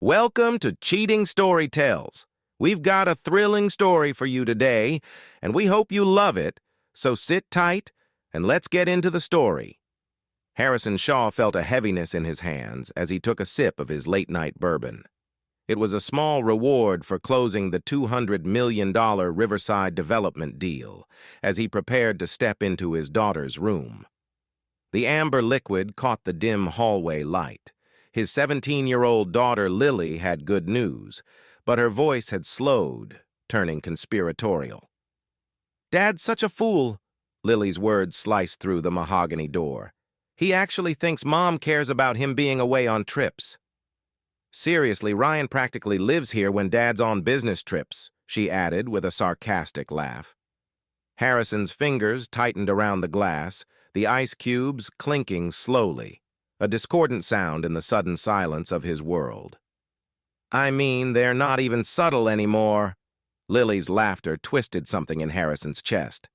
Welcome to Cheating Story Tales. We've got a thrilling story for you today, and we hope you love it, so sit tight and let's get into the story. Harrison Shaw felt a heaviness in his hands as he took a sip of his late-night bourbon. It was a small reward for closing the $200 million Riverside development deal as he prepared to step into his daughter's room. The amber liquid caught the dim hallway light. His 17-year-old daughter Lily had good news, but her voice had slowed, turning conspiratorial. "Dad's such a fool," Lily's words sliced through the mahogany door. "He actually thinks Mom cares about him being away on trips." "Seriously, Ryan practically lives here when Dad's on business trips," she added with a sarcastic laugh. Harrison's fingers tightened around the glass, the ice cubes clinking slowly, a discordant sound in the sudden silence of his world. "I mean, they're not even subtle anymore." Lily's laughter twisted something in Harrison's chest.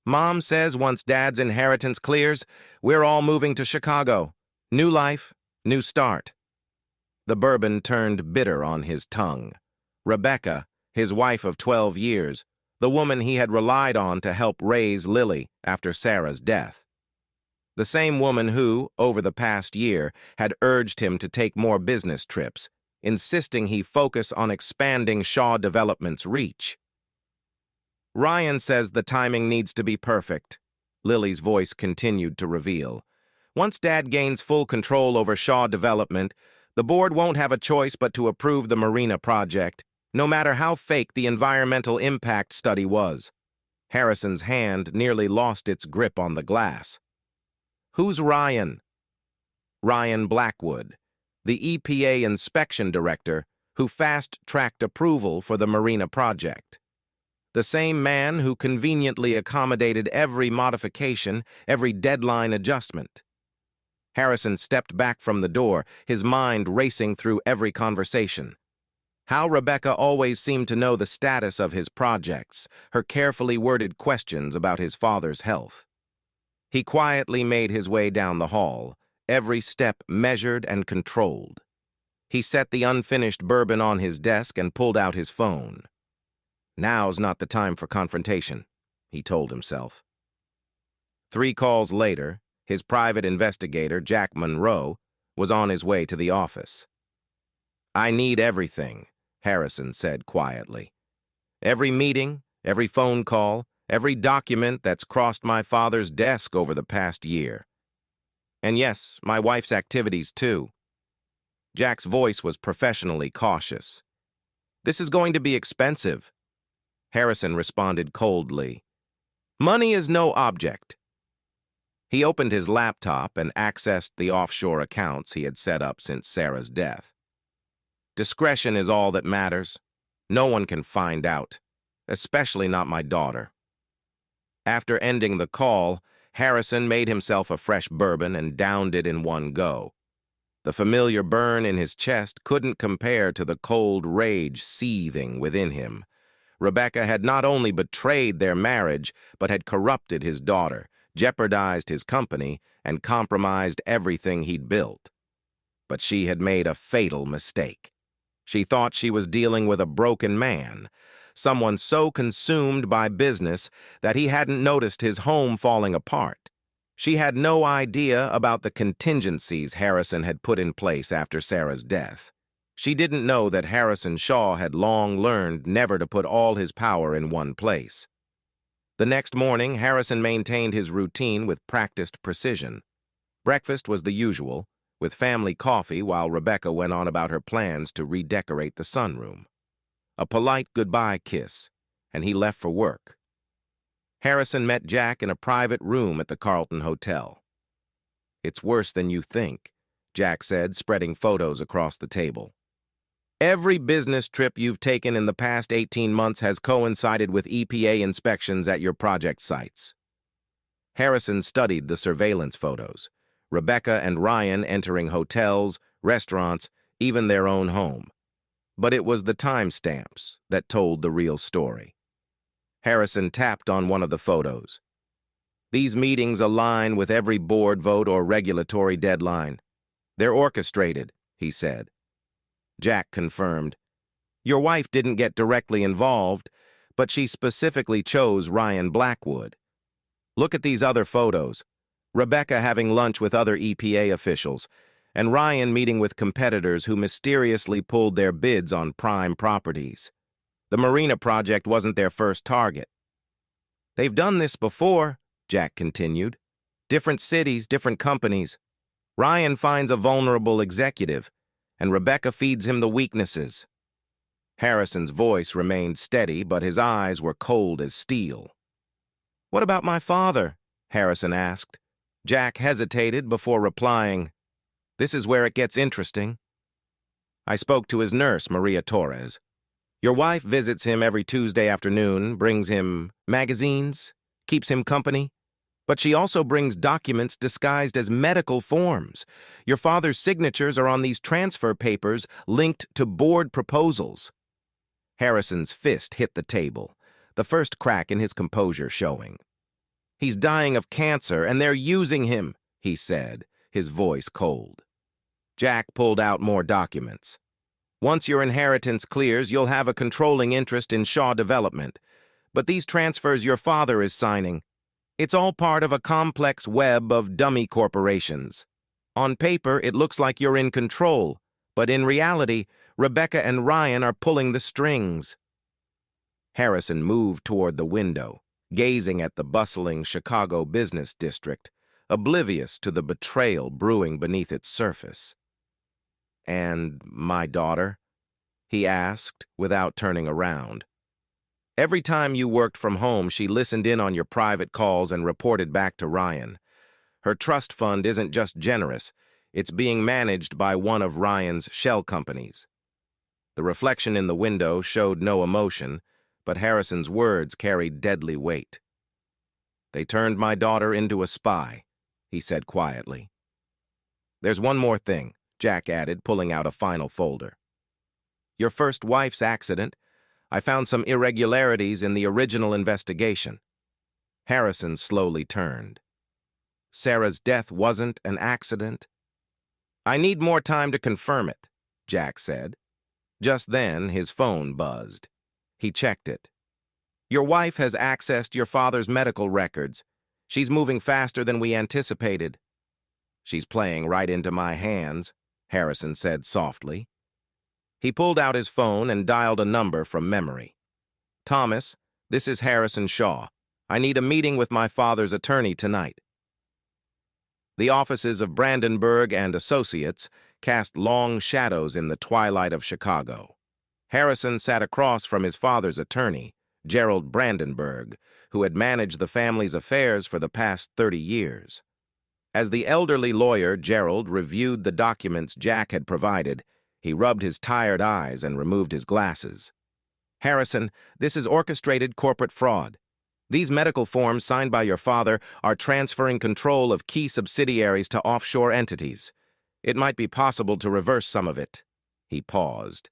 "Mom says once Dad's inheritance clears, we're all moving to Chicago. New life, new start." The bourbon turned bitter on his tongue. Rebecca, his wife of 12 years, the woman he had relied on to help raise Lily after Sarah's death. The same woman who, over the past year, had urged him to take more business trips, insisting he focus on expanding Shaw Development's reach. "Ryan says the timing needs to be perfect," Lily's voice continued to reveal. "Once Dad gains full control over Shaw Development, the board won't have a choice but to approve the marina project, no matter how fake the environmental impact study was." Harrison's hand nearly lost its grip on the glass. "Who's Ryan?" "Ryan Blackwood, the EPA inspection director who fast-tracked approval for the marina project. The same man who conveniently accommodated every modification, every deadline adjustment." Harrison stepped back from the door, his mind racing through every conversation. How Rebecca always seemed to know the status of his projects, her carefully worded questions about his father's health. He quietly made his way down the hall, every step measured and controlled. He set the unfinished bourbon on his desk and pulled out his phone. "Now's not the time for confrontation," he told himself. 3 calls later, his private investigator, Jack Monroe, was on his way to the office. "I need everything," Harrison said quietly. "Every meeting, every phone call, every document that's crossed my father's desk over the past year. And yes, my wife's activities too." Jack's voice was professionally cautious. "This is going to be expensive." Harrison responded coldly. "Money is no object." He opened his laptop and accessed the offshore accounts he had set up since Sarah's death. "Discretion is all that matters. No one can find out, especially not my daughter." After ending the call, Harrison made himself a fresh bourbon and downed it in one go. The familiar burn in his chest couldn't compare to the cold rage seething within him. Rebecca had not only betrayed their marriage, but had corrupted his daughter, jeopardized his company, and compromised everything he'd built. But she had made a fatal mistake. She thought she was dealing with a broken man, someone so consumed by business that he hadn't noticed his home falling apart. She had no idea about the contingencies Harrison had put in place after Sarah's death. She didn't know that Harrison Shaw had long learned never to put all his power in one place. The next morning, Harrison maintained his routine with practiced precision. Breakfast was the usual, with family coffee while Rebecca went on about her plans to redecorate the sunroom. A polite goodbye kiss, and he left for work. Harrison met Jack in a private room at the Carlton Hotel. "It's worse than you think," Jack said, spreading photos across the table. "Every business trip you've taken in the past 18 months has coincided with EPA inspections at your project sites." Harrison studied the surveillance photos, Rebecca and Ryan entering hotels, restaurants, even their own home. But it was the timestamps that told the real story. Harrison tapped on one of the photos. "These meetings align with every board vote or regulatory deadline. They're orchestrated," he said. Jack confirmed. Your wife didn't get directly involved, but she specifically chose Ryan Blackwood. Look at these other photos. Rebecca having lunch with other EPA officials, and Ryan meeting with competitors who mysteriously pulled their bids on prime properties. The Marina project wasn't their first target. They've done this before, Jack continued. Different cities, different companies. Ryan finds a vulnerable executive, and Rebecca feeds him the weaknesses. Harrison's voice remained steady, but his eyes were cold as steel. What about my father? Harrison asked. Jack hesitated before replying, This is where it gets interesting. I spoke to his nurse, Maria Torres. Your wife visits him every Tuesday afternoon, brings him magazines, keeps him company. But she also brings documents disguised as medical forms. Your father's signatures are on these transfer papers linked to board proposals. Harrison's fist hit the table, the first crack in his composure showing. He's dying of cancer, and they're using him, he said, his voice cold. Jack pulled out more documents. Once your inheritance clears, you'll have a controlling interest in Shaw Development. But these transfers your father is signing, it's all part of a complex web of dummy corporations. On paper, it looks like you're in control, but in reality, Rebecca and Ryan are pulling the strings. Harrison moved toward the window, gazing at the bustling Chicago business district, oblivious to the betrayal brewing beneath its surface. And my daughter? He asked, without turning around. Every time you worked from home, she listened in on your private calls and reported back to Ryan. Her trust fund isn't just generous, it's being managed by one of Ryan's shell companies. The reflection in the window showed no emotion, but Harrison's words carried deadly weight. They turned my daughter into a spy, he said quietly. There's one more thing, Jack added, pulling out a final folder. Your first wife's accident. I found some irregularities in the original investigation. Harrison slowly turned. Sarah's death wasn't an accident? I need more time to confirm it, Jack said. Just then, his phone buzzed. He checked it. Your wife has accessed your father's medical records. She's moving faster than we anticipated. She's playing right into my hands, Harrison said softly. He pulled out his phone and dialed a number from memory. Thomas, this is Harrison Shaw. I need a meeting with my father's attorney tonight. The offices of Brandenburg and Associates cast long shadows in the twilight of Chicago. Harrison sat across from his father's attorney, Gerald Brandenburg, who had managed the family's affairs for the past 30 years. As the elderly lawyer, Gerald, reviewed the documents Jack had provided, he rubbed his tired eyes and removed his glasses. Harrison, this is orchestrated corporate fraud. These medical forms signed by your father are transferring control of key subsidiaries to offshore entities. It might be possible to reverse some of it. He paused.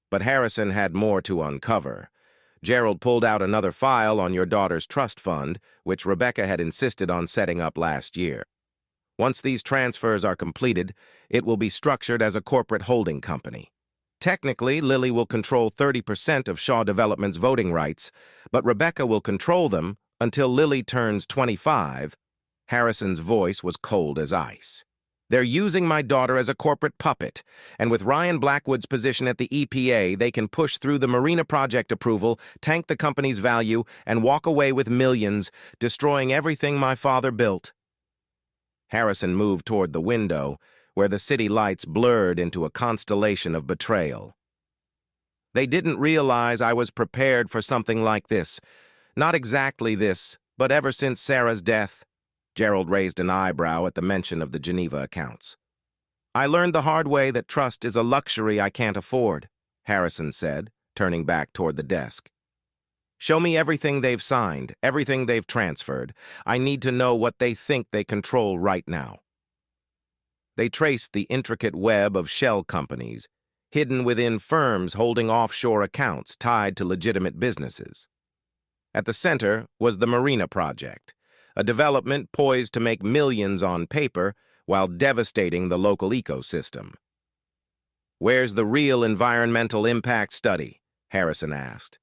But Harrison had more to uncover. Gerald pulled out another file on your daughter's trust fund, which Rebecca had insisted on setting up last year. Once these transfers are completed, it will be structured as a corporate holding company. Technically, Lily will control 30% of Shaw Development's voting rights, but Rebecca will control them until Lily turns 25. Harrison's voice was cold as ice. They're using my daughter as a corporate puppet, and with Ryan Blackwood's position at the EPA, they can push through the Marina project approval, tank the company's value, and walk away with millions, destroying everything my father built. Harrison moved toward the window, where the city lights blurred into a constellation of betrayal. They didn't realize I was prepared for something like this. Not exactly this, but ever since Sarah's death. Gerald raised an eyebrow at the mention of the Geneva accounts. I learned the hard way that trust is a luxury I can't afford, Harrison said, turning back toward the desk. Show me everything they've signed, everything they've transferred. I need to know what they think they control right now. They traced the intricate web of shell companies, hidden within firms holding offshore accounts tied to legitimate businesses. At the center was the Marina project, a development poised to make millions on paper while devastating the local ecosystem. "Where's the real environmental impact study?" Harrison asked.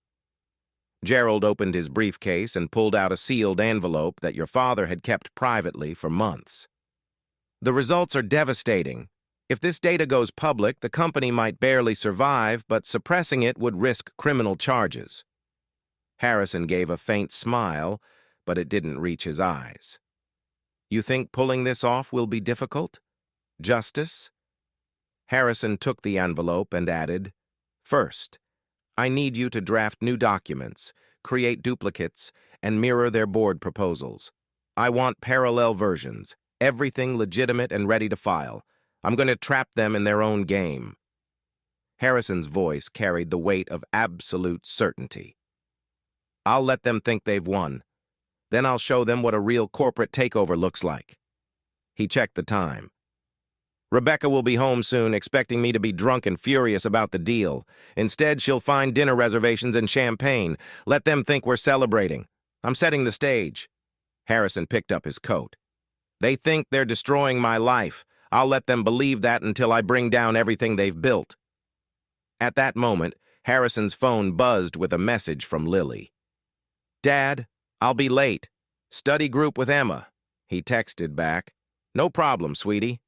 Gerald opened his briefcase and pulled out a sealed envelope that your father had kept privately for months. "The results are devastating. If this data goes public, the company might barely survive, but suppressing it would risk criminal charges." Harrison gave a faint smile, but it didn't reach his eyes. "You think pulling this off will be difficult? Justice?" Harrison took the envelope and added, "First, I need you to draft new documents, create duplicates, and mirror their board proposals. I want parallel versions, everything legitimate and ready to file. I'm going to trap them in their own game." Harrison's voice carried the weight of absolute certainty. "I'll let them think they've won. Then I'll show them what a real corporate takeover looks like." He checked the time. "Rebecca will be home soon, expecting me to be drunk and furious about the deal. Instead, she'll find dinner reservations and champagne. Let them think we're celebrating. I'm setting the stage." Harrison picked up his coat. "They think they're destroying my life. I'll let them believe that until I bring down everything they've built." At that moment, Harrison's phone buzzed with a message from Lily. "Dad, I'll be late. Study group with Emma." He texted back, "No problem, sweetie.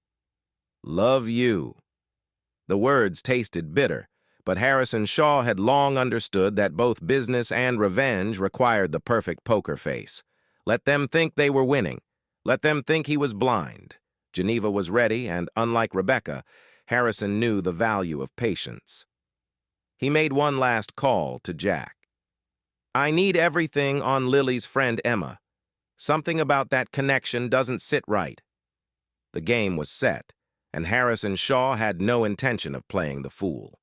Love you." The words tasted bitter, but Harrison Shaw had long understood that both business and revenge required the perfect poker face. Let them think they were winning. Let them think he was blind. Geneva was ready, and unlike Rebecca, Harrison knew the value of patience. He made one last call to Jack. "I need everything on Lily's friend Emma. Something about that connection doesn't sit right." The game was set, and Harrison Shaw had no intention of playing the fool.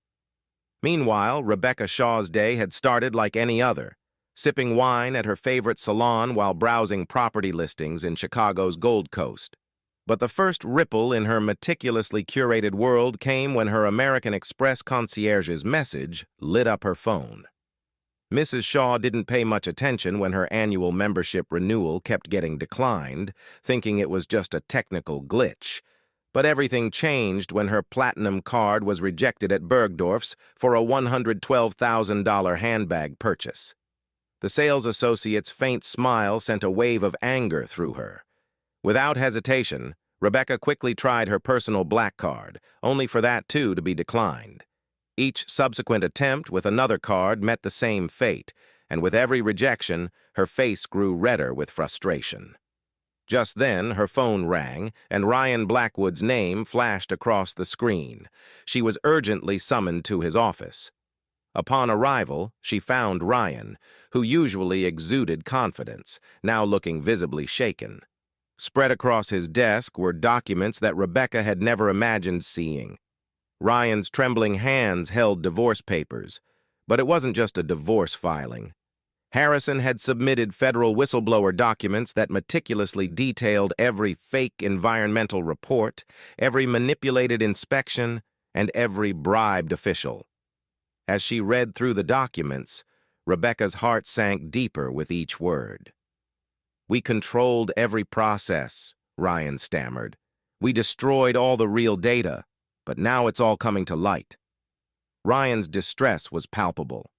Meanwhile, Rebecca Shaw's day had started like any other, sipping wine at her favorite salon while browsing property listings in Chicago's Gold Coast. But the first ripple in her meticulously curated world came when her American Express concierge's message lit up her phone. Mrs. Shaw didn't pay much attention when her annual membership renewal kept getting declined, thinking it was just a technical glitch. But everything changed when her platinum card was rejected at Bergdorf's for a $112,000 handbag purchase. The sales associate's faint smile sent a wave of anger through her. Without hesitation, Rebecca quickly tried her personal black card, only for that, too, to be declined. Each subsequent attempt with another card met the same fate, and with every rejection, her face grew redder with frustration. Just then, her phone rang, and Ryan Blackwood's name flashed across the screen. She was urgently summoned to his office. Upon arrival, she found Ryan, who usually exuded confidence, now looking visibly shaken. Spread across his desk were documents that Rebecca had never imagined seeing. Ryan's trembling hands held divorce papers, but it wasn't just a divorce filing. Harrison had submitted federal whistleblower documents that meticulously detailed every fake environmental report, every manipulated inspection, and every bribed official. As she read through the documents, Rebecca's heart sank deeper with each word. "We controlled every process," Ryan stammered. "We destroyed all the real data, but now it's all coming to light." Ryan's distress was palpable.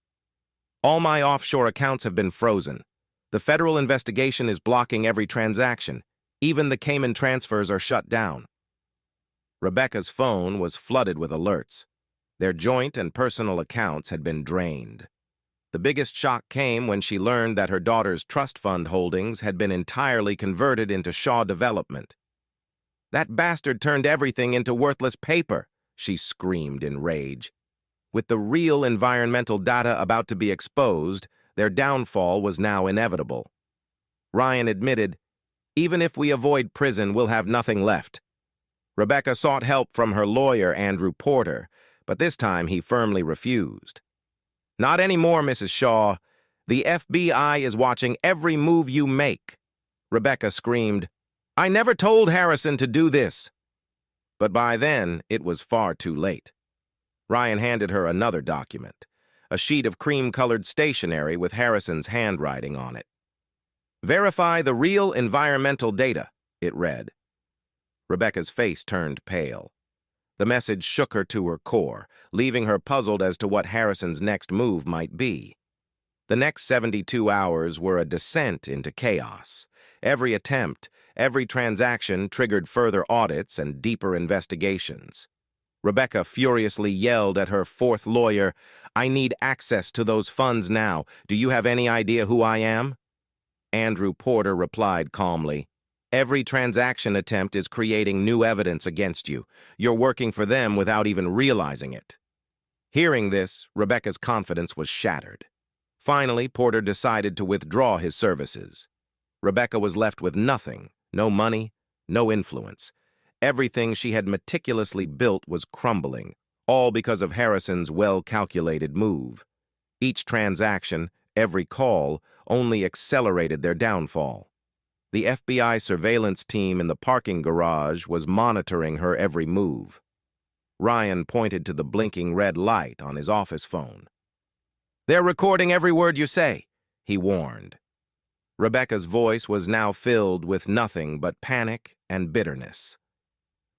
"All my offshore accounts have been frozen. The federal investigation is blocking every transaction. Even the Cayman transfers are shut down." Rebecca's phone was flooded with alerts. Their joint and personal accounts had been drained. The biggest shock came when she learned that her daughter's trust fund holdings had been entirely converted into Shaw Development. "That bastard turned everything into worthless paper," she screamed in rage. With the real environmental data about to be exposed, their downfall was now inevitable. Ryan admitted, "Even if we avoid prison, we'll have nothing left." Rebecca sought help from her lawyer, Andrew Porter, but this time he firmly refused. "Not anymore, Mrs. Shaw. The FBI is watching every move you make." Rebecca screamed, "I never told Harrison to do this." But by then, it was far too late. Ryan handed her another document, a sheet of cream-colored stationery with Harrison's handwriting on it. "Verify the real environmental data," it read. Rebecca's face turned pale. The message shook her to her core, leaving her puzzled as to what Harrison's next move might be. The next 72 hours were a descent into chaos. Every attempt, every transaction triggered further audits and deeper investigations. Rebecca furiously yelled at her fourth lawyer, "I need access to those funds now. Do you have any idea who I am?" Andrew Porter replied calmly, "Every transaction attempt is creating new evidence against you. You're working for them without even realizing it." Hearing this, Rebecca's confidence was shattered. Finally, Porter decided to withdraw his services. Rebecca was left with nothing, no money, no influence. Everything she had meticulously built was crumbling, all because of Harrison's well-calculated move. Each transaction, every call, only accelerated their downfall. The FBI surveillance team in the parking garage was monitoring her every move. Ryan pointed to the blinking red light on his office phone. "They're recording every word you say," he warned. Rebecca's voice was now filled with nothing but panic and bitterness.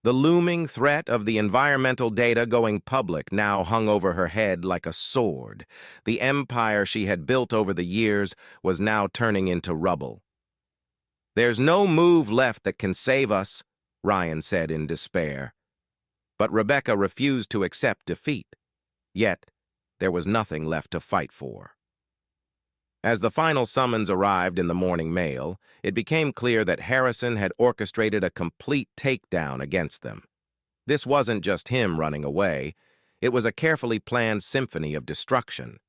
The looming threat of the environmental data going public now hung over her head like a sword. The empire she had built over the years was now turning into rubble. "There's no move left that can save us," Ryan said in despair. But Rebecca refused to accept defeat. Yet, there was nothing left to fight for. As the final summons arrived in the morning mail, it became clear that Harrison had orchestrated a complete takedown against them. This wasn't just him running away. It was a carefully planned symphony of destruction.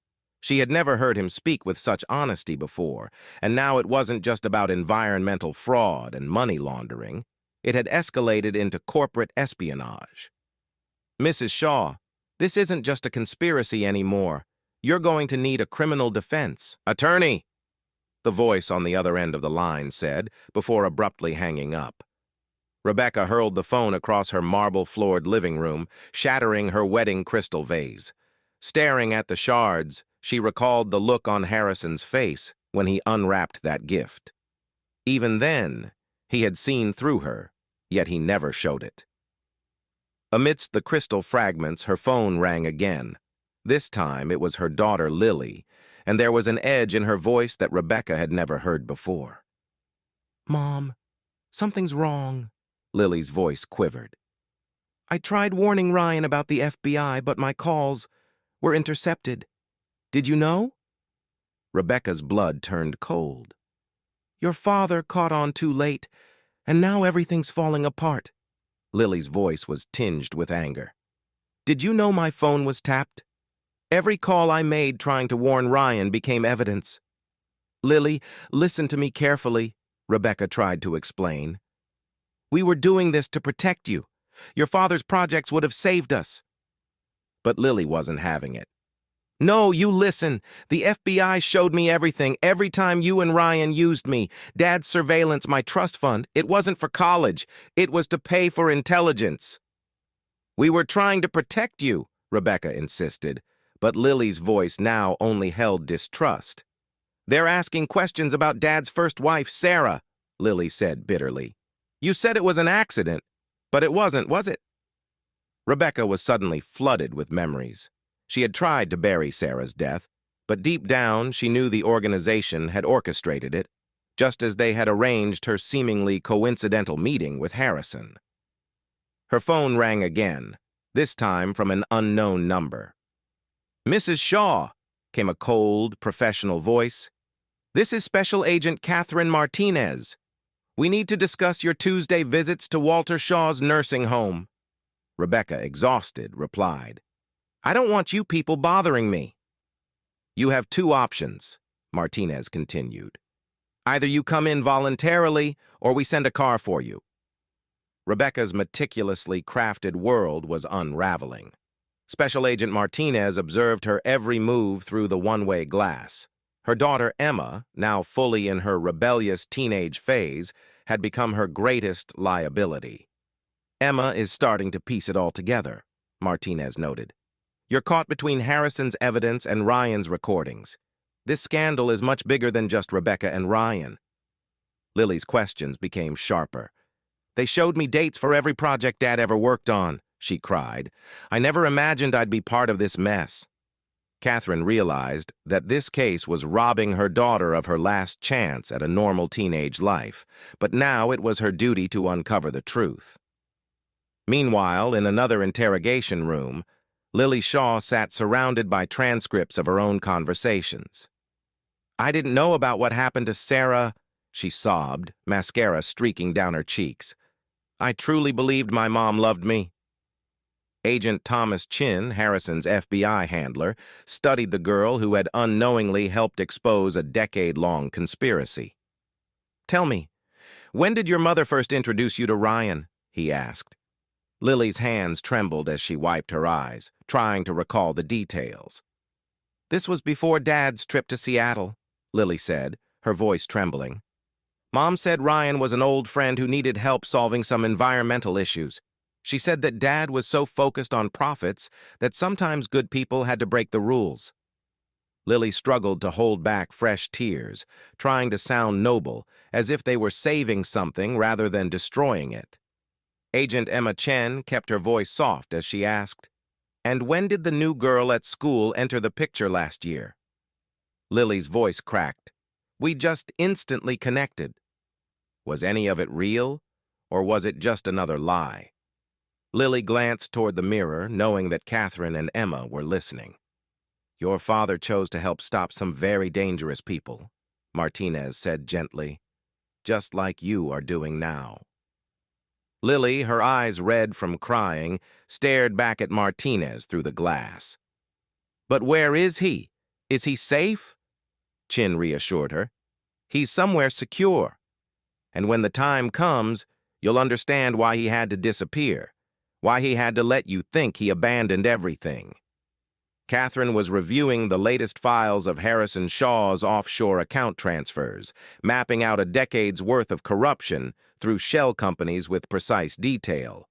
She had never heard him speak with such honesty before, and now it wasn't just about environmental fraud and money laundering. It had escalated into corporate espionage. "Mrs. Shaw, this isn't just a conspiracy anymore. You're going to need a criminal defense." "Attorney!" the voice on the other end of the line said, before abruptly hanging up. Rebecca hurled the phone across her marble-floored living room, shattering her wedding crystal vase. Staring at the shards, she recalled the look on Harrison's face when he unwrapped that gift. Even then, he had seen through her, yet he never showed it. Amidst the crystal fragments, her phone rang again. This time, it was her daughter, Lily, and there was an edge in her voice that Rebecca had never heard before. "Mom, something's wrong," Lily's voice quivered. "I tried warning Ryan about the FBI, but my calls were intercepted. Did you know?" Rebecca's blood turned cold. "Your father caught on too late, and now everything's falling apart." Lily's voice was tinged with anger. "Did you know my phone was tapped? Every call I made trying to warn Ryan became evidence." "Lily, listen to me carefully," Rebecca tried to explain. "We were doing this to protect you. Your father's projects would have saved us." But Lily wasn't having it. "No, you listen. The FBI showed me everything, every time you and Ryan used me. Dad's surveillance, my trust fund, it wasn't for college. It was to pay for intelligence." "We were trying to protect you," Rebecca insisted, but Lily's voice now only held distrust. "They're asking questions about Dad's first wife, Sarah," Lily said bitterly. "You said it was an accident, but it wasn't, was it?" Rebecca was suddenly flooded with memories. She had tried to bury Sarah's death, but deep down she knew the organization had orchestrated it, just as they had arranged her seemingly coincidental meeting with Harrison. Her phone rang again, this time from an unknown number. "Mrs. Shaw," came a cold, professional voice. "This is Special Agent Catherine Martinez. We need to discuss your Tuesday visits to Walter Shaw's nursing home." Rebecca, exhausted, replied, "I don't want you people bothering me." "You have two options," Martinez continued. "Either you come in voluntarily, or we send a car for you." Rebecca's meticulously crafted world was unraveling. Special Agent Martinez observed her every move through the one-way glass. Her daughter, Emma, now fully in her rebellious teenage phase, had become her greatest liability. "Emma is starting to piece it all together," Martinez noted. "You're caught between Harrison's evidence and Ryan's recordings. This scandal is much bigger than just Rebecca and Ryan." Lily's questions became sharper. "They showed me dates for every project Dad ever worked on," she cried. "I never imagined I'd be part of this mess." Catherine realized that this case was robbing her daughter of her last chance at a normal teenage life, but now it was her duty to uncover the truth. Meanwhile, in another interrogation room, Lily Shaw sat surrounded by transcripts of her own conversations. "I didn't know about what happened to Sarah," she sobbed, mascara streaking down her cheeks. "I truly believed my mom loved me." Agent Thomas Chin, Harrison's FBI handler, studied the girl who had unknowingly helped expose a decade-long conspiracy. "Tell me, when did your mother first introduce you to Ryan?" he asked. Lily's hands trembled as she wiped her eyes, trying to recall the details. "This was before Dad's trip to Seattle," Lily said, her voice trembling. "Mom said Ryan was an old friend who needed help solving some environmental issues. She said that Dad was so focused on profits that sometimes good people had to break the rules." Lily struggled to hold back fresh tears, trying to sound noble, as if they were saving something rather than destroying it. Agent Emma Chen kept her voice soft as she asked, "And when did the new girl at school enter the picture last year?" Lily's voice cracked. "We just instantly connected." Was any of it real, or was it just another lie? Lily glanced toward the mirror, knowing that Catherine and Emma were listening. "Your father chose to help stop some very dangerous people," Martinez said gently, "just like you are doing now." Lily, her eyes red from crying, stared back at Martinez through the glass. "But where is he? Is he safe?" Chin reassured her. "He's somewhere secure. And when the time comes, you'll understand why he had to disappear. Why he had to let you think he abandoned everything." Catherine was reviewing the latest files of Harrison Shaw's offshore account transfers, mapping out a decade's worth of corruption through shell companies with precise detail.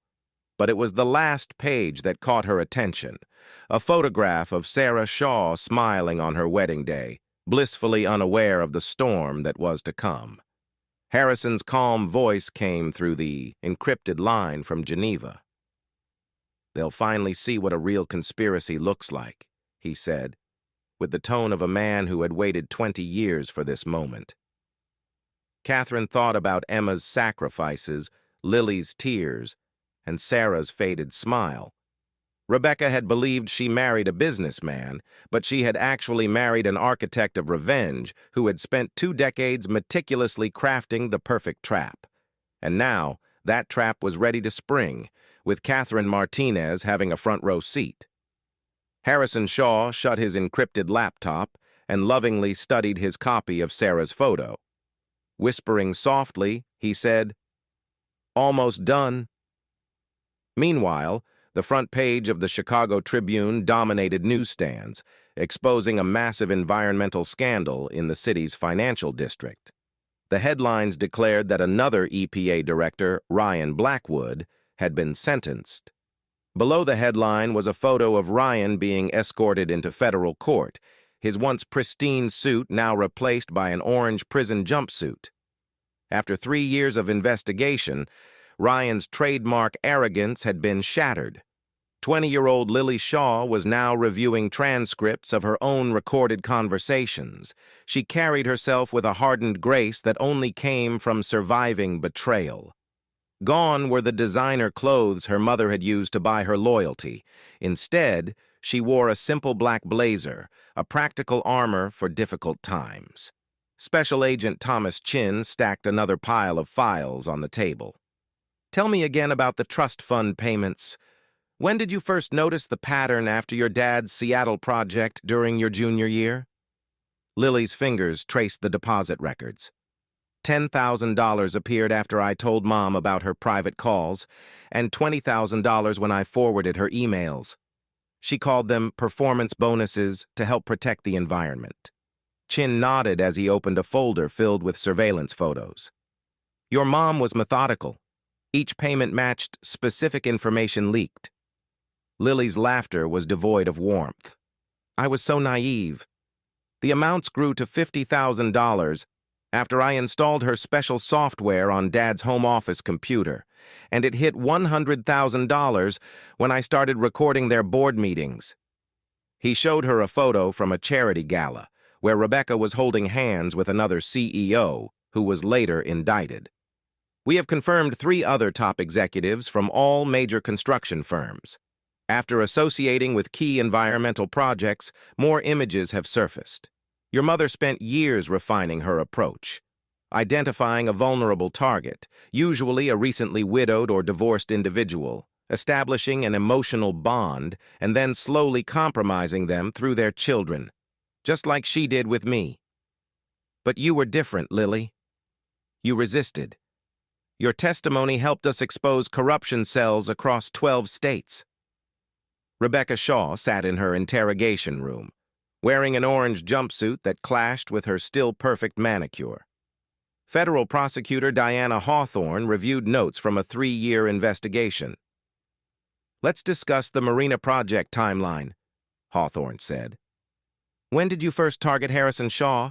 But it was the last page that caught her attention, a photograph of Sarah Shaw smiling on her wedding day, blissfully unaware of the storm that was to come. Harrison's calm voice came through the encrypted line from Geneva. "They'll finally see what a real conspiracy looks like," he said, with the tone of a man who had waited 20 years for this moment. Catherine thought about Emma's sacrifices, Lily's tears, and Sarah's faded smile. Rebecca had believed she married a businessman, but she had actually married an architect of revenge who had spent 2 decades meticulously crafting the perfect trap. And now, that trap was ready to spring, with Catherine Martinez having a front-row seat. Harrison Shaw shut his encrypted laptop and lovingly studied his copy of Sarah's photo. Whispering softly, he said, "Almost done." Meanwhile, the front page of the Chicago Tribune dominated newsstands, exposing a massive environmental scandal in the city's financial district. The headlines declared that another EPA director, Ryan Blackwood, had been sentenced. Below the headline was a photo of Ryan being escorted into federal court, his once pristine suit now replaced by an orange prison jumpsuit. After 3 years of investigation, Ryan's trademark arrogance had been shattered. 20-year-old Lily Shaw was now reviewing transcripts of her own recorded conversations. She carried herself with a hardened grace that only came from surviving betrayal. Gone were the designer clothes her mother had used to buy her loyalty. Instead, she wore a simple black blazer, a practical armor for difficult times. Special Agent Thomas Chin stacked another pile of files on the table. "Tell me again about the trust fund payments. When did you first notice the pattern after your dad's Seattle project during your junior year?" Lily's fingers traced the deposit records. $10,000 appeared after I told Mom about her private calls, and $20,000 when I forwarded her emails. She called them performance bonuses to help protect the environment. Chin nodded as he opened a folder filled with surveillance photos. "Your mom was methodical. Each payment matched specific information leaked." Lily's laughter was devoid of warmth. "I was so naive. The amounts grew to $50,000 after I installed her special software on Dad's home office computer, and it hit $100,000 when I started recording their board meetings. He showed her a photo from a charity gala, where Rebecca was holding hands with another CEO, who was later indicted. We have confirmed 3 other top executives from all major construction firms. After associating with key environmental projects, more images have surfaced. Your mother spent years refining her approach, identifying a vulnerable target, usually a recently widowed or divorced individual, establishing an emotional bond, and then slowly compromising them through their children, just like she did with me. But you were different, Lily. You resisted. Your testimony helped us expose corruption cells across 12 states. Rebecca Shaw sat in her interrogation room, wearing an orange jumpsuit that clashed with her still-perfect manicure. Federal prosecutor Diana Hawthorne reviewed notes from a 3-year investigation. "Let's discuss the Marina Project timeline," Hawthorne said. "When did you first target Harrison Shaw?"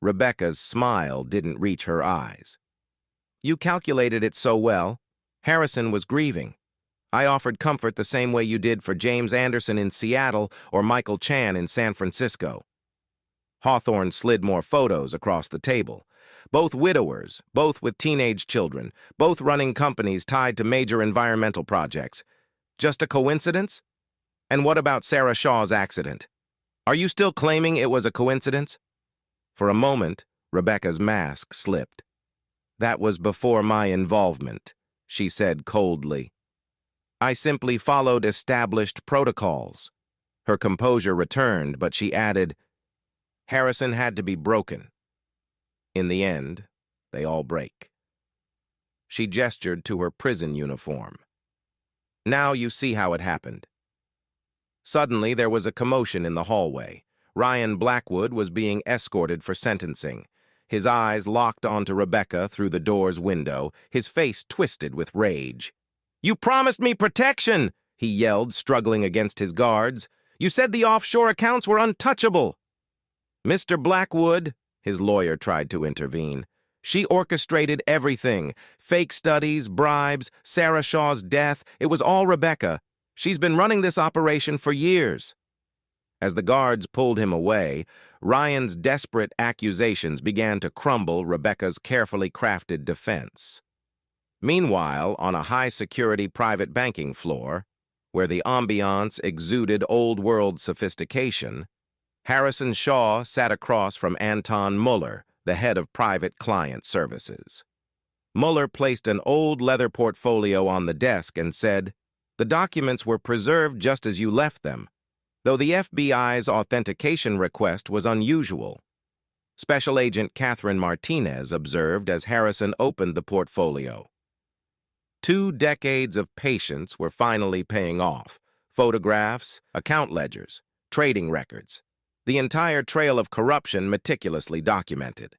Rebecca's smile didn't reach her eyes. "You calculated it so well. Harrison was grieving. I offered comfort the same way you did for James Anderson in Seattle or Michael Chan in San Francisco." Hawthorne slid more photos across the table. Both widowers, both with teenage children, both running companies tied to major environmental projects. Just a coincidence? And what about Sarah Shaw's accident? Are you still claiming it was a coincidence? For a moment, Rebecca's mask slipped. "That was before my involvement," she said coldly. "I simply followed established protocols." Her composure returned, but she added, "Harrison had to be broken. In the end, they all break." She gestured to her prison uniform. "Now you see how it happened." Suddenly, there was a commotion in the hallway. Ryan Blackwood was being escorted for sentencing. His eyes locked onto Rebecca through the door's window, his face twisted with rage. "You promised me protection!" he yelled, struggling against his guards. "You said the offshore accounts were untouchable." "Mr. Blackwood," his lawyer tried to intervene, "she orchestrated everything. Fake studies, bribes, Sarah Shaw's death. It was all Rebecca. She's been running this operation for years." As the guards pulled him away, Ryan's desperate accusations began to crumble Rebecca's carefully crafted defense. Meanwhile, on a high-security private banking floor, where the ambiance exuded old-world sophistication, Harrison Shaw sat across from Anton Mueller, the head of private client services. Mueller placed an old leather portfolio on the desk and said, "The documents were preserved just as you left them, though the FBI's authentication request was unusual." Special Agent Catherine Martinez observed as Harrison opened the portfolio. 2 decades of patience were finally paying off. Photographs, account ledgers, trading records. The entire trail of corruption meticulously documented.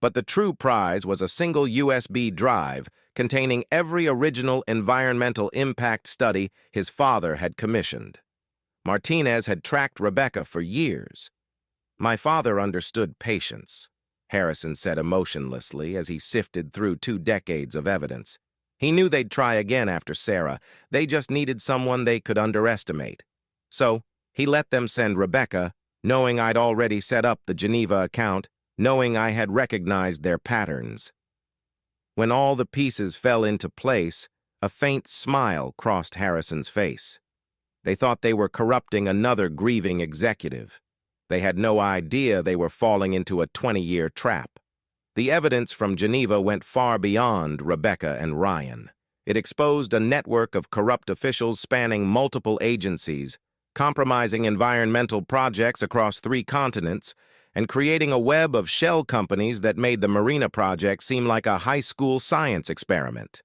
But the true prize was a single USB drive containing every original environmental impact study his father had commissioned. Martinez had tracked Rebecca for years. "My father understood patience," Harrison said emotionlessly as he sifted through 2 decades of evidence. "He knew they'd try again after Sarah. They just needed someone they could underestimate. So he let them send Rebecca, knowing I'd already set up the Geneva account, knowing I had recognized their patterns." When all the pieces fell into place, a faint smile crossed Harrison's face. They thought they were corrupting another grieving executive. They had no idea they were falling into a 20-year trap. The evidence from Geneva went far beyond Rebecca and Ryan. It exposed a network of corrupt officials spanning multiple agencies, compromising environmental projects across 3 continents, and creating a web of shell companies that made the Marina Project seem like a high school science experiment.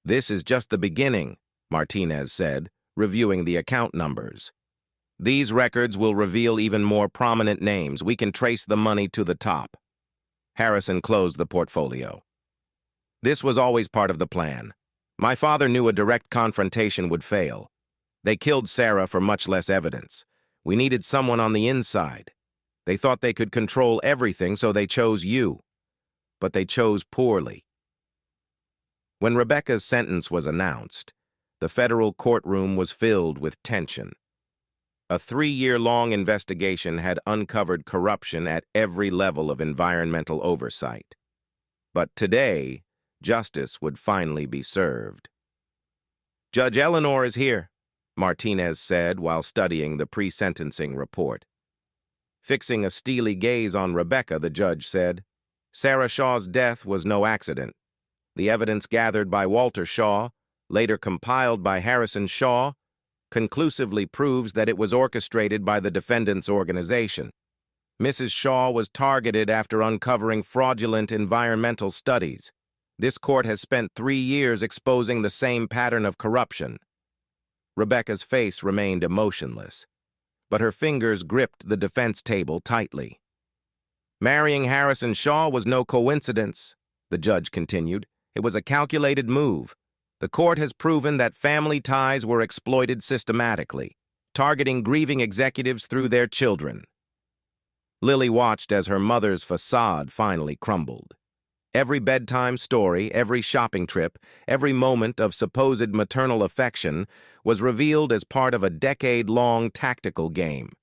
"This is just the beginning," Martinez said, reviewing the account numbers. "These records will reveal even more prominent names. We can trace the money to the top." Harrison closed the portfolio. "This was always part of the plan. My father knew a direct confrontation would fail. They killed Sarah for much less evidence. We needed someone on the inside. They thought they could control everything, so they chose you. But they chose poorly." When Rebecca's sentence was announced, the federal courtroom was filled with tension. A 3-year-long investigation had uncovered corruption at every level of environmental oversight. But today, justice would finally be served. "Judge Eleanor is here," Martinez said while studying the pre-sentencing report. Fixing a steely gaze on Rebecca, the judge said, "Sarah Shaw's death was no accident. The evidence gathered by Walter Shaw, later compiled by Harrison Shaw, conclusively proves that it was orchestrated by the defendant's organization. Mrs. Shaw was targeted after uncovering fraudulent environmental studies. This court has spent 3 years exposing the same pattern of corruption." Rebecca's face remained emotionless, but her fingers gripped the defense table tightly. "Marrying Harrison Shaw was no coincidence," the judge continued. "It was a calculated move. The court has proven that family ties were exploited systematically, targeting grieving executives through their children." Lily watched as her mother's facade finally crumbled. Every bedtime story, every shopping trip, every moment of supposed maternal affection was revealed as part of a decade-long tactical game.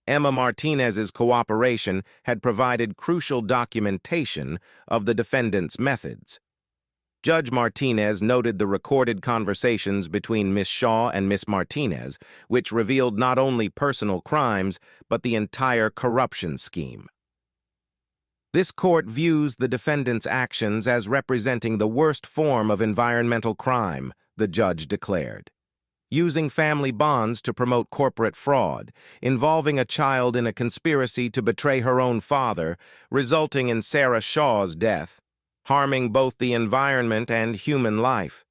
Emma Martinez's cooperation had provided crucial documentation of the defendant's methods. Judge Martinez noted the recorded conversations between Miss Shaw and Miss Martinez, which revealed not only personal crimes, but the entire corruption scheme. "This court views the defendant's actions as representing the worst form of environmental crime," the judge declared. "Using family bonds to promote corporate fraud, involving a child in a conspiracy to betray her own father, resulting in Sarah Shaw's death, harming both the environment and human life."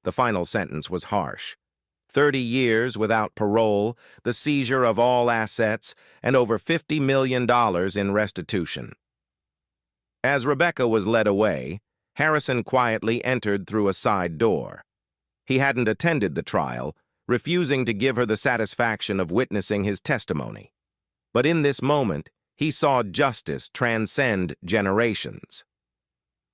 The final sentence was harsh. 30 years without parole, the seizure of all assets, and over $50 million in restitution. As Rebecca was led away, Harrison quietly entered through a side door. He hadn't attended the trial, refusing to give her the satisfaction of witnessing his testimony. But in this moment, he saw justice transcend generations.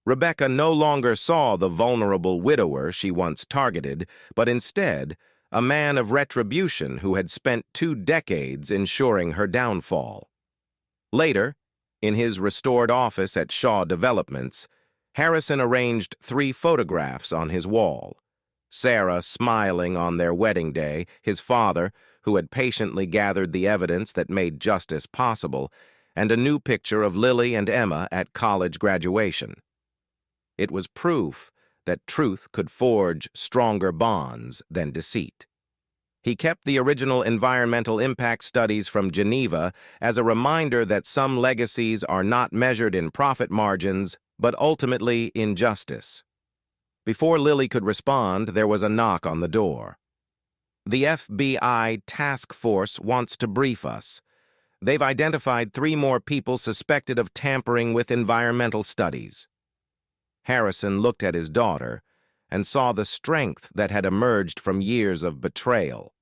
Rebecca no longer saw the vulnerable widower she once targeted, but instead, a man of retribution who had spent 2 decades ensuring her downfall. Later, in his restored office at Shaw Developments, Harrison arranged 3 photographs on his wall. Sarah smiling on their wedding day, his father, who had patiently gathered the evidence that made justice possible, and a new picture of Lily and Emma at college graduation. It was proof that truth could forge stronger bonds than deceit. He kept the original environmental impact studies from Geneva as a reminder that some legacies are not measured in profit margins, but ultimately in justice. Before Lily could respond, there was a knock on the door. "The FBI task force wants to brief us. They've identified 3 more people suspected of tampering with environmental studies." Harrison looked at his daughter and saw the strength that had emerged from years of betrayal.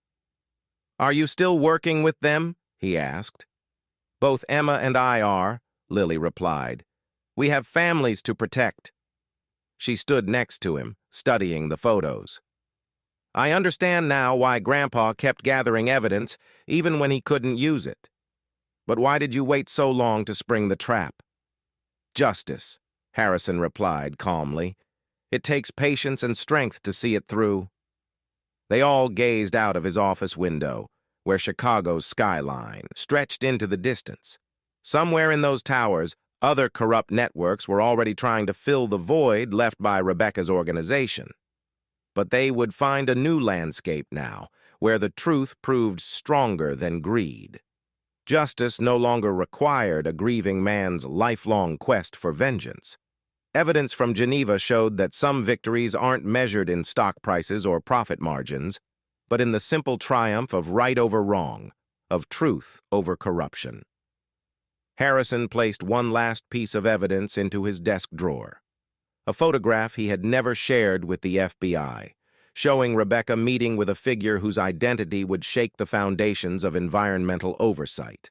"Are you still working with them?" he asked. "Both Emma and I are," Lily replied. "We have families to protect." She stood next to him, studying the photos. "I understand now why Grandpa kept gathering evidence, even when he couldn't use it. But why did you wait so long to spring the trap?" "Justice," Harrison replied calmly. "It takes patience and strength to see it through." They all gazed out of his office window, where Chicago's skyline stretched into the distance. Somewhere in those towers, other corrupt networks were already trying to fill the void left by Rebecca's organization. But they would find a new landscape now, where the truth proved stronger than greed. Justice no longer required a grieving man's lifelong quest for vengeance. Evidence from Geneva showed that some victories aren't measured in stock prices or profit margins, but in the simple triumph of right over wrong, of truth over corruption. Harrison placed one last piece of evidence into his desk drawer. A photograph he had never shared with the FBI, showing Rebecca meeting with a figure whose identity would shake the foundations of environmental oversight.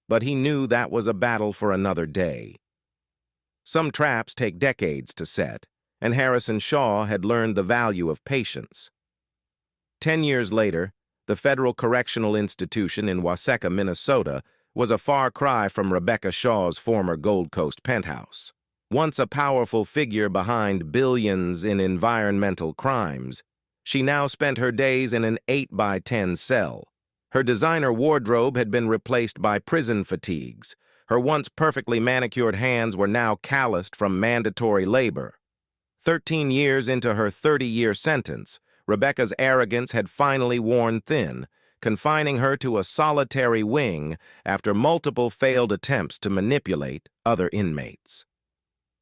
But he knew that was a battle for another day. Some traps take decades to set, and Harrison Shaw had learned the value of patience. 10 years later, the Federal Correctional Institution in Waseca, Minnesota, was a far cry from Rebecca Shaw's former Gold Coast penthouse. Once a powerful figure behind billions in environmental crimes, she now spent her days in an 8x10 cell. Her designer wardrobe had been replaced by prison fatigues. Her once perfectly manicured hands were now calloused from mandatory labor. 13 years into her 30-year sentence, Rebecca's arrogance had finally worn thin, confining her to a solitary wing after multiple failed attempts to manipulate other inmates.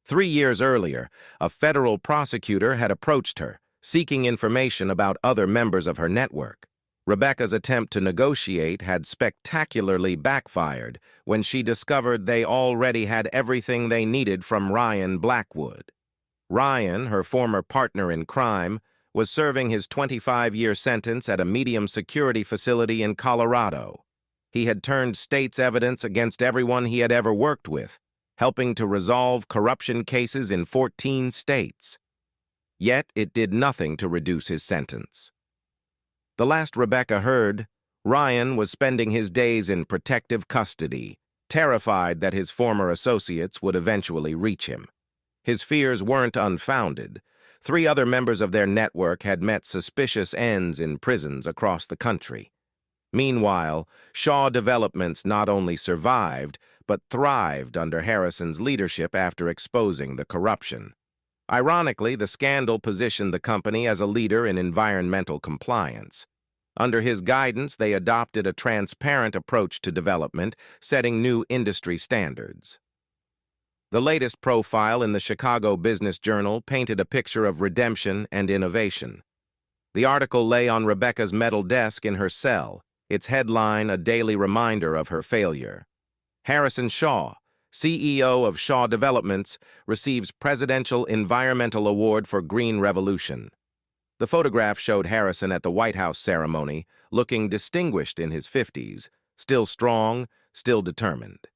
3 years earlier, a federal prosecutor had approached her, seeking information about other members of her network. Rebecca's attempt to negotiate had spectacularly backfired when she discovered they already had everything they needed from Ryan Blackwood. Ryan, her former partner in crime, was serving his 25-year sentence at a medium-security facility in Colorado. He had turned state's evidence against everyone he had ever worked with, helping to resolve corruption cases in 14 states. Yet it did nothing to reduce his sentence. The last Rebecca heard, Ryan was spending his days in protective custody, terrified that his former associates would eventually reach him. His fears weren't unfounded. 3 other members of their network had met suspicious ends in prisons across the country. Meanwhile, Shaw Developments not only survived, but thrived under Harrison's leadership after exposing the corruption. Ironically, the scandal positioned the company as a leader in environmental compliance. Under his guidance, they adopted a transparent approach to development, setting new industry standards. The latest profile in the Chicago Business Journal painted a picture of redemption and innovation. The article lay on Rebecca's metal desk in her cell, its headline a daily reminder of her failure. Harrison Shaw, CEO of Shaw Developments, receives Presidential Environmental Award for Green Revolution. The photograph showed Harrison at the White House ceremony, looking distinguished in his 50s, still strong, still determined.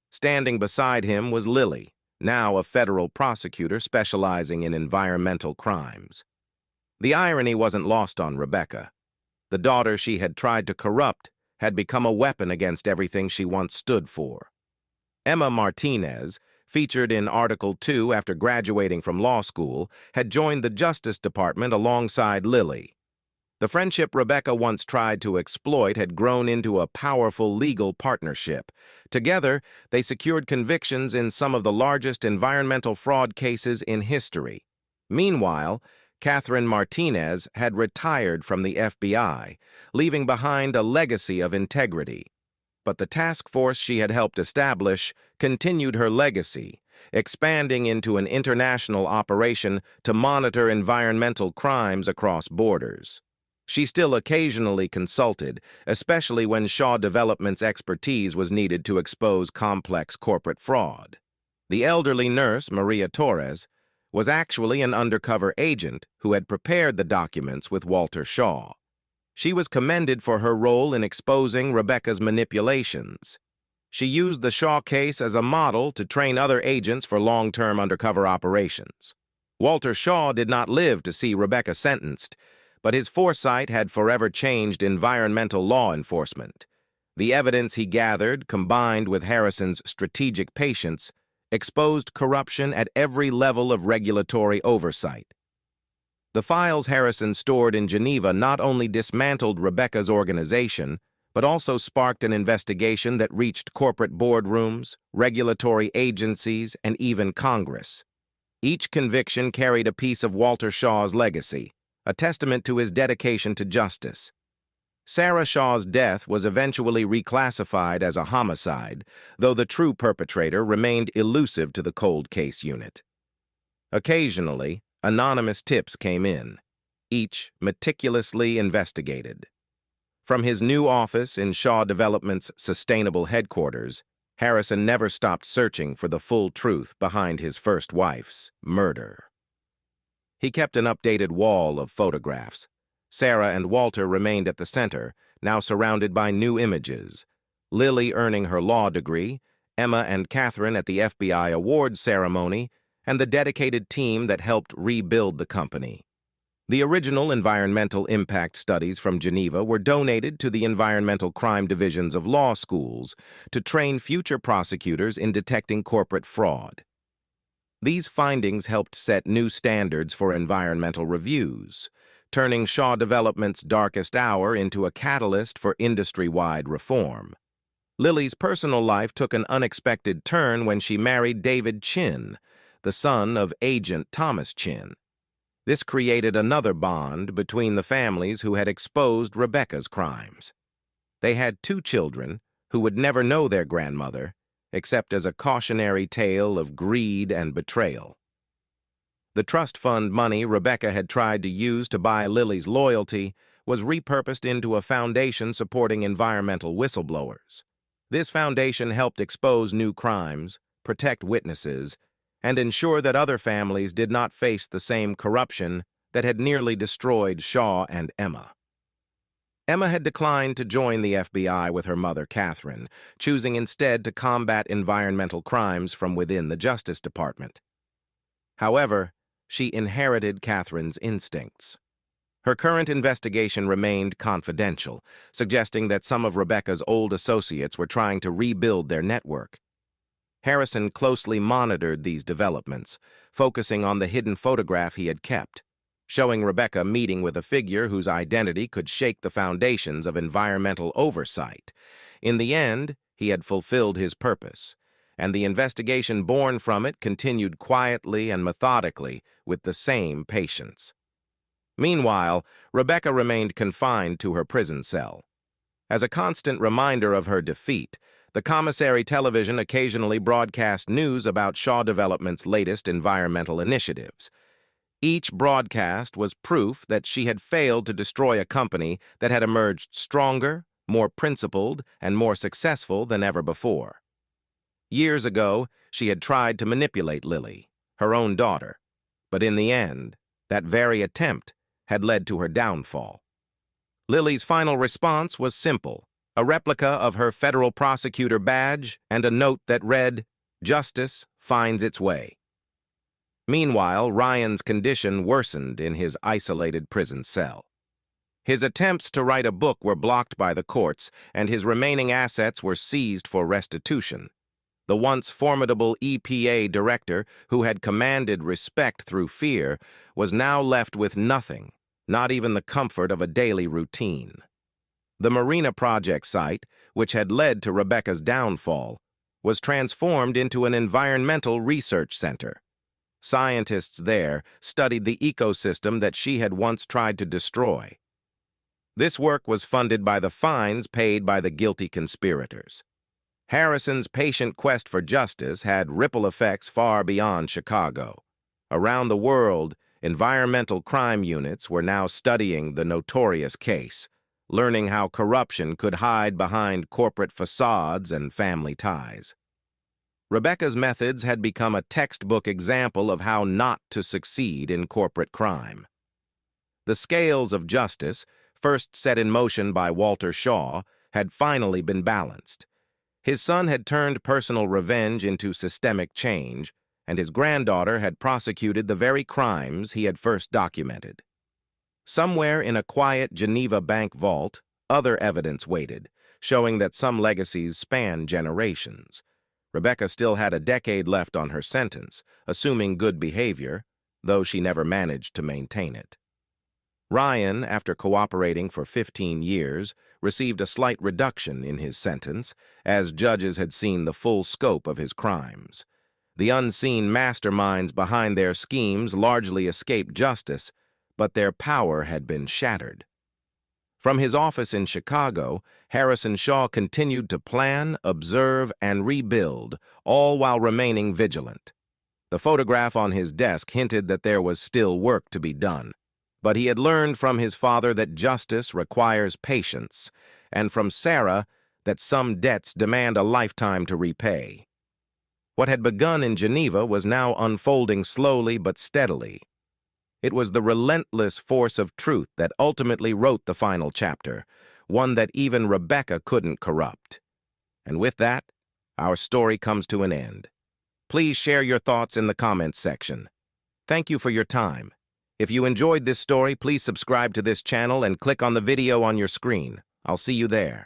Standing beside him was Lily, now a federal prosecutor specializing in environmental crimes. The irony wasn't lost on Rebecca. The daughter she had tried to corrupt had become a weapon against everything she once stood for. Emma Martinez, featured in Article 2 after graduating from law school, had joined the Justice Department alongside Lily. The friendship Rebecca once tried to exploit had grown into a powerful legal partnership. Together, they secured convictions in some of the largest environmental fraud cases in history. Meanwhile, Catherine Martinez had retired from the FBI, leaving behind a legacy of integrity. But the task force she had helped establish continued her legacy, expanding into an international operation to monitor environmental crimes across borders. She still occasionally consulted, especially when Shaw Development's expertise was needed to expose complex corporate fraud. The elderly nurse, Maria Torres, was actually an undercover agent who had prepared the documents with Walter Shaw. She was commended for her role in exposing Rebecca's manipulations. She used the Shaw case as a model to train other agents for long-term undercover operations. Walter Shaw did not live to see Rebecca sentenced, but his foresight had forever changed environmental law enforcement. The evidence he gathered, combined with Harrison's strategic patience, exposed corruption at every level of regulatory oversight. The files Harrison stored in Geneva not only dismantled Rebecca's organization, but also sparked an investigation that reached corporate boardrooms, regulatory agencies, and even Congress. Each conviction carried a piece of Walter Shaw's legacy, a testament to his dedication to justice. Sarah Shaw's death was eventually reclassified as a homicide, though the true perpetrator remained elusive to the cold case unit. Occasionally, anonymous tips came in, each meticulously investigated. From his new office in Shaw Development's sustainable headquarters, Harrison never stopped searching for the full truth behind his first wife's murder. He kept an updated wall of photographs. Sarah and Walter remained at the center, now surrounded by new images. Lily earning her law degree, Emma and Catherine at the FBI awards ceremony, and the dedicated team that helped rebuild the company. The original environmental impact studies from Geneva were donated to the environmental crime divisions of law schools to train future prosecutors in detecting corporate fraud. These findings helped set new standards for environmental reviews, turning Shaw Development's darkest hour into a catalyst for industry-wide reform. Lily's personal life took an unexpected turn when she married David Chin, the son of Agent Thomas Chin. This created another bond between the families who had exposed Rebecca's crimes. They had 2 children who would never know their grandmother, except as a cautionary tale of greed and betrayal. The trust fund money Rebecca had tried to use to buy Lily's loyalty was repurposed into a foundation supporting environmental whistleblowers. This foundation helped expose new crimes, protect witnesses, and ensure that other families did not face the same corruption that had nearly destroyed Shaw and Emma. Emma had declined to join the FBI with her mother, Catherine, choosing instead to combat environmental crimes from within the Justice Department. However, she inherited Catherine's instincts. Her current investigation remained confidential, suggesting that some of Rebecca's old associates were trying to rebuild their network. Harrison closely monitored these developments, focusing on the hidden photograph he had kept, showing Rebecca meeting with a figure whose identity could shake the foundations of environmental oversight. In the end, he had fulfilled his purpose, and the investigation born from it continued quietly and methodically with the same patience. Meanwhile, Rebecca remained confined to her prison cell. As a constant reminder of her defeat, the commissary television occasionally broadcast news about Shaw Development's latest environmental initiatives. Each broadcast was proof that she had failed to destroy a company that had emerged stronger, more principled, and more successful than ever before. Years ago, she had tried to manipulate Lily, her own daughter, but in the end, that very attempt had led to her downfall. Lily's final response was simple, a replica of her federal prosecutor badge and a note that read, "Justice finds its way." Meanwhile, Ryan's condition worsened in his isolated prison cell. His attempts to write a book were blocked by the courts, and his remaining assets were seized for restitution. The once formidable EPA director, who had commanded respect through fear, was now left with nothing, not even the comfort of a daily routine. The Marina Project site, which had led to Rebecca's downfall, was transformed into an environmental research center. Scientists there studied the ecosystem that she had once tried to destroy. This work was funded by the fines paid by the guilty conspirators. Harrison's patient quest for justice had ripple effects far beyond Chicago. Around the world, environmental crime units were now studying the notorious case, learning how corruption could hide behind corporate facades and family ties. Rebecca's methods had become a textbook example of how not to succeed in corporate crime. The scales of justice, first set in motion by Walter Shaw, had finally been balanced. His son had turned personal revenge into systemic change, and his granddaughter had prosecuted the very crimes he had first documented. Somewhere in a quiet Geneva bank vault, other evidence waited, showing that some legacies span generations. Rebecca still had a decade left on her sentence, assuming good behavior, though she never managed to maintain it. Ryan, after cooperating for 15 years, received a slight reduction in his sentence, as judges had seen the full scope of his crimes. The unseen masterminds behind their schemes largely escaped justice, but their power had been shattered. From his office in Chicago, Harrison Shaw continued to plan, observe, and rebuild, all while remaining vigilant. The photograph on his desk hinted that there was still work to be done. But he had learned from his father that justice requires patience, and from Sarah that some debts demand a lifetime to repay. What had begun in Geneva was now unfolding slowly but steadily. It was the relentless force of truth that ultimately wrote the final chapter, one that even Rebecca couldn't corrupt. And with that, our story comes to an end. Please share your thoughts in the comments section. Thank you for your time. If you enjoyed this story, please subscribe to this channel and click on the video on your screen. I'll see you there.